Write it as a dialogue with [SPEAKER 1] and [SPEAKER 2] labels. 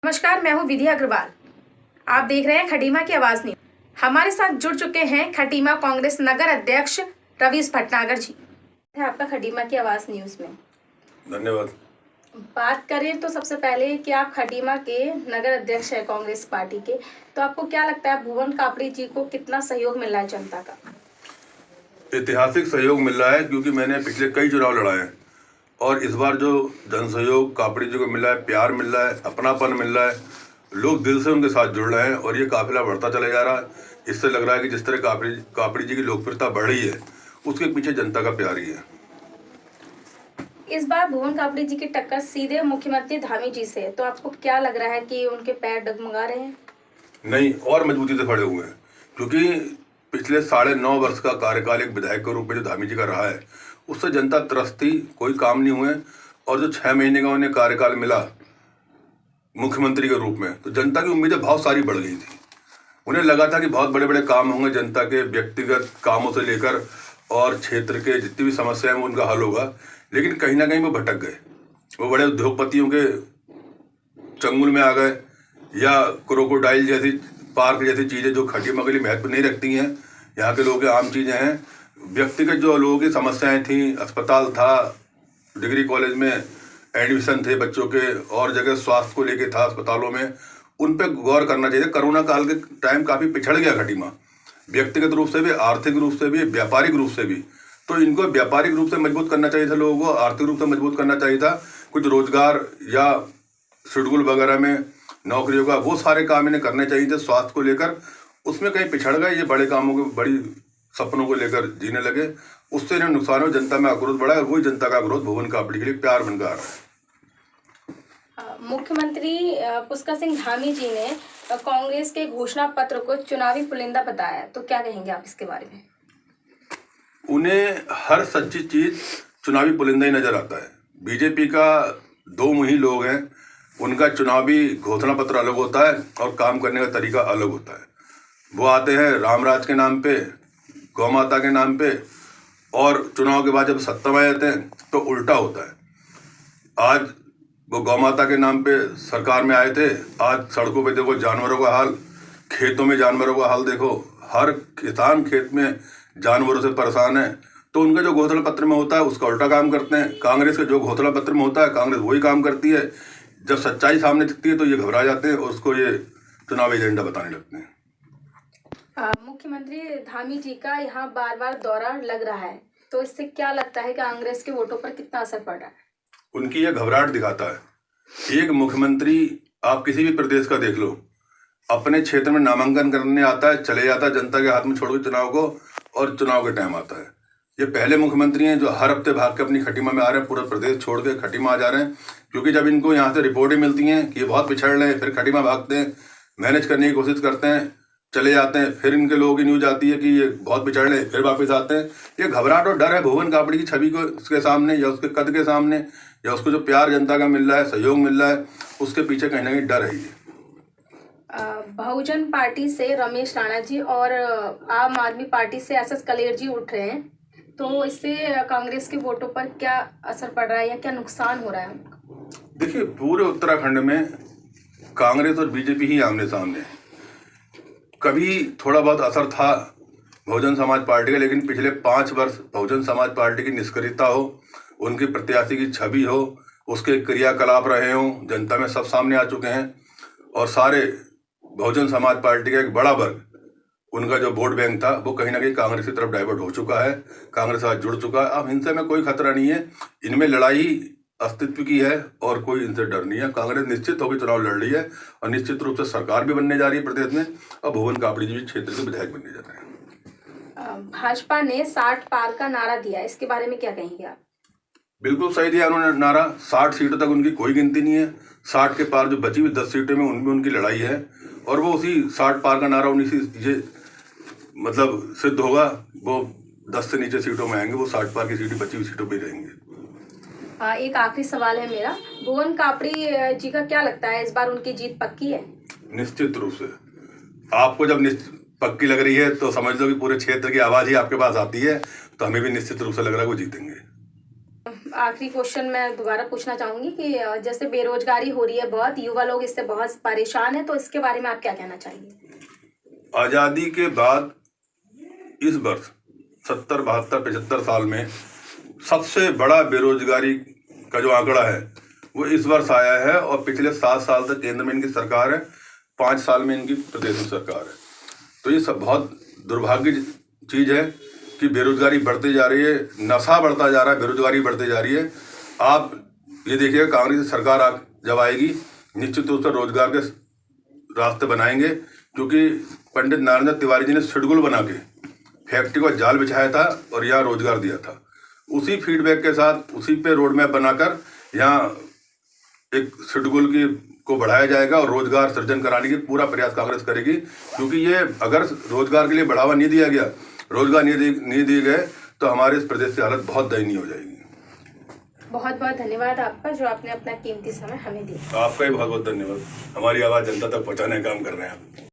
[SPEAKER 1] नमस्कार, मैं हूं विधि अग्रवाल। आप देख रहे हैं खटीमा की आवाज न्यूज। हमारे साथ जुड़ चुके हैं खटीमा कांग्रेस नगर अध्यक्ष रवीश भटनागर जी। है आपका खटीमा की आवाज न्यूज में।
[SPEAKER 2] धन्यवाद।
[SPEAKER 1] बात करें तो सबसे पहले कि आप खटीमा के नगर अध्यक्ष है कांग्रेस पार्टी के, तो आपको क्या लगता है भुवन कापड़ी जी को कितना सहयोग मिल रहा है जनता का?
[SPEAKER 2] ऐतिहासिक सहयोग मिल रहा है क्योंकि मैंने पिछले कई चुनाव लड़ाए हैं और इस बार जो जन सहयोग कापड़ी जी को मिल रहा है, प्यार मिल रहा है, अपनापन मिल रहा है, लोग दिल से उनके साथ जुड़ रहे हैं और ये काफिला बढ़ता चला जा रहा है। इससे लग रहा है कि जिस तरह कापड़ी जी की लोकप्रियता बढ़ रही है उसके पीछे जनता का प्यार ही है।
[SPEAKER 1] इस बार भुवन कापड़ी जी की टक्कर सीधे मुख्यमंत्री धामी जी से, तो आपको क्या लग रहा है कि उनके पैर डगमगा रहे हैं?
[SPEAKER 2] नहीं, और मजबूती से खड़े हुए हैं क्योंकि पिछले 9.5 वर्ष का कार्यकाल एक विधायक के रूप में जो धामी जी का रहा है उससे जनता त्रस्ती, कोई काम नहीं हुए। और जो 6 महीने का उन्हें कार्यकाल मिला मुख्यमंत्री के रूप में, तो जनता की उम्मीदें बहुत सारी बढ़ गई थी। उन्हें लगा था कि बहुत बड़े बड़े काम होंगे, जनता के व्यक्तिगत कामों से लेकर और क्षेत्र के जितनी भी समस्याएं हैं उनका हल होगा, लेकिन कहीं ना कहीं वो भटक गए। वो बड़े उद्योगपतियों के चंगुल में आ गए या क्रोकोडाइल जैसी पार्क जैसी चीज़ें जो खटीमा के लिए महत्व नहीं रखती हैं, यहाँ के लोगों की आम चीज़ें हैं। व्यक्तिगत जो लोगों की समस्याएं थी, अस्पताल था, डिग्री कॉलेज में एडमिशन थे बच्चों के, और जगह स्वास्थ्य को लेके था अस्पतालों में, उन पे गौर करना चाहिए। कोरोना काल के टाइम काफ़ी पिछड़ गया खटीमा, व्यक्तिगत रूप से भी, आर्थिक रूप से भी, व्यापारिक रूप से भी। तो इनको व्यापारिक रूप से मजबूत करना चाहिए था लोगों को, आर्थिक रूप से मजबूत करना चाहिए था। कुछ रोजगार या शेड्यूल वगैरह में नौकरियों का वो सारे काम इन्हें करने चाहिए थे। स्वास्थ्य को लेकर उसमें कहीं पिछड़ गए, ये बड़े कामों को, बड़ी सपनों को लेकर जीने लगे, उससे इन्हें नुकसान हो, जनता में आक्रोश बढ़ा है। वही जनता का आक्रोश भुवन कापड़ी के लिए प्यार बनकर आ रहा है।
[SPEAKER 1] मुख्यमंत्री पुष्कर सिंह धामी जी ने कांग्रेस के घोषणा पत्र को चुनावी पुलिंदा बताया, तो क्या कहेंगे आप इसके बारे में?
[SPEAKER 2] उन्हें हर सच्ची चीज चुनावी पुलिंदा ही नजर आता है। बीजेपी का 2 मुही लोग हैं, उनका चुनावी घोषणा पत्र अलग होता है और काम करने का तरीका अलग होता है। वो आते हैं रामराज के नाम पे, गौ माता के नाम पे, और चुनाव के बाद जब सत्ता में आते हैं तो उल्टा होता है। आज वो गौ माता के नाम पे सरकार में आए थे, आज सड़कों पे देखो जानवरों का हाल, खेतों में जानवरों का हाल देखो, हर किसान खेत में जानवरों से परेशान है। तो उनका जो घोषणा पत्र में होता है उसका उल्टा काम करते हैं। कांग्रेस के जो घोषणा पत्र में होता है कांग्रेस वही काम करती है। जब सच्चाई सामने दिखती है तो ये घबरा जाते हैं और उसको ये चुनाव एजेंडा बताने लगते हैं।
[SPEAKER 1] मुख्यमंत्री धामी जी का यहाँ बार बार दौरा लग रहा है, तो इससे क्या लगता है कि कांग्रेस के वोटों पर कितना असर पड़ रहा है?
[SPEAKER 2] उनकी यह घबराहट दिखाता है। एक मुख्यमंत्री आप किसी भी प्रदेश का देख लो, अपने क्षेत्र में नामांकन करने आता है, चले जाता है, जनता के हाथ में छोड़ के चुनाव को, और चुनाव के टाइम आता है। ये पहले मुख्यमंत्री हैं जो हर हफ्ते भाग के अपनी खटीमा में आ रहे हैं, पूरा प्रदेश छोड़ के खटीमा आ जा रहे हैं। क्योंकि जब इनको यहाँ से रिपोर्टें मिलती हैं कि ये बहुत पिछड़ रहे हैं, फिर खटीमा भागते हैं, मैनेज करने की कोशिश करते हैं, चले जाते हैं, फिर इनके लोगों की न्यूज आती है कि ये बहुत पिछड़ रहे हैं, फिर वापस आते हैं। ये घबराहट और डर है भुवन कापड़ी की छवि को उसके सामने, या उसके कद के सामने, या उसको जो प्यार जनता का मिल रहा है, सहयोग मिल रहा है, उसके पीछे कहीं ना कहीं डर है। ये
[SPEAKER 1] बहुजन पार्टी से रमेश राणा जी और आम आदमी पार्टी से एस कलेर जी उठ रहे हैं, तो इससे कांग्रेस के वोटों पर क्या असर पड़ रहा है या क्या नुकसान हो रहा है?
[SPEAKER 2] देखिए, पूरे उत्तराखंड में कांग्रेस और बीजेपी ही आमने सामने है। कभी थोड़ा बहुत असर था बहुजन समाज पार्टी का, लेकिन पिछले 5 वर्ष बहुजन समाज पार्टी की निष्क्रियता हो, उनकी प्रत्याशी की छवि हो, उसके क्रियाकलाप रहे हों, जनता में सब सामने आ चुके हैं। और सारे बहुजन समाज पार्टी का एक बड़ा वर्ग, उनका जो वोट बैंक था वो कहीं ना कहीं कांग्रेस की तरफ डाइवर्ट हो चुका है, कांग्रेस के साथ जुड़ चुका है। अब इनसे में कोई खतरा नहीं है, इनमें लड़ाई अस्तित्व की है और कोई इनसे डर नहीं है। कांग्रेस निश्चित होकर चुनाव लड़ रही है और निश्चित रूप से सरकार भी बनने जा रही है प्रदेश में, और भुवन कापड़ी जी भी क्षेत्र के विधायक बनने जा रहे हैं।
[SPEAKER 1] भाजपा ने 60 पार का नारा दिया, इसके बारे में क्या कहेंगे आप?
[SPEAKER 2] बिल्कुल सही दिया उन्होंने नारा। 60 सीटों तक उनकी कोई गिनती नहीं है, 60 के पार जो बची हुई 10 सीटें में उनमें उनकी लड़ाई है, और वो उसी 60 पार का नारा उन्हीं से ये मतलब सिद्ध होगा। वो 10 से नीचे सीटों में आएंगे, वो 60 पार की सीटें बची हुई सीटों पर रहेंगे।
[SPEAKER 1] एक आखिरी सवाल है मेरा, भुवन कापड़ी जी का क्या लगता है, इस बार उनकी जीत पक्की है?
[SPEAKER 2] निश्चित रूप से। आपको जब पक्की लग रही है तो समझ लो कि पूरे क्षेत्र की आवाज ही आपके पास आती है, तो हमें भी निश्चित रूप से लग रहा है वो जीतेंगे।
[SPEAKER 1] आखिरी क्वेश्चन मैं दोबारा पूछना चाहूंगी कि जैसे बेरोजगारी हो रही है बहुत, युवा लोग इससे बहुत परेशान है, तो इसके बारे में आप क्या कहना चाहेंगे?
[SPEAKER 2] आज़ादी के बाद इस वर्ष 70, 72, 75 साल में सबसे बड़ा बेरोजगारी का जो आंकड़ा है वो इस वर्ष आया है, और पिछले 7 साल तक केंद्र में इनकी सरकार है, 5 साल में इनकी प्रदेश में सरकार है। तो ये सब बहुत दुर्भाग्य चीज़ है कि बेरोजगारी बढ़ती जा रही है, नशा बढ़ता जा रहा है, बेरोजगारी बढ़ती जा रही है। आप ये देखिएगा, कांग्रेस की सरकार जब आएगी निश्चित रूप से रोजगार के रास्ते बनाएंगे, क्योंकि पंडित नरेंद्र तिवारी जी ने शेड्यूल बना के फैक्ट्री को जाल बिछाया था और यहाँ रोजगार दिया था। उसी फीडबैक के साथ, उसी पे रोड मैप बनाकर यहाँ एक शेड्यूल को बढ़ाया जाएगा और रोजगार सृजन कराने की पूरा प्रयास कांग्रेस करेगी। क्योंकि ये अगर रोजगार के लिए बढ़ावा नहीं दिया गया, रोजगार नहीं दिए गए, तो हमारे इस प्रदेश की हालत बहुत दयनीय हो जाएगी।
[SPEAKER 1] बहुत बहुत धन्यवाद आपका, जो आपने अपना कीमती समय हमें दिया।
[SPEAKER 2] आपका भी बहुत बहुत धन्यवाद। हमारी आवाज़ जनता तक पहुँचाने का काम कर रहे हैं आप।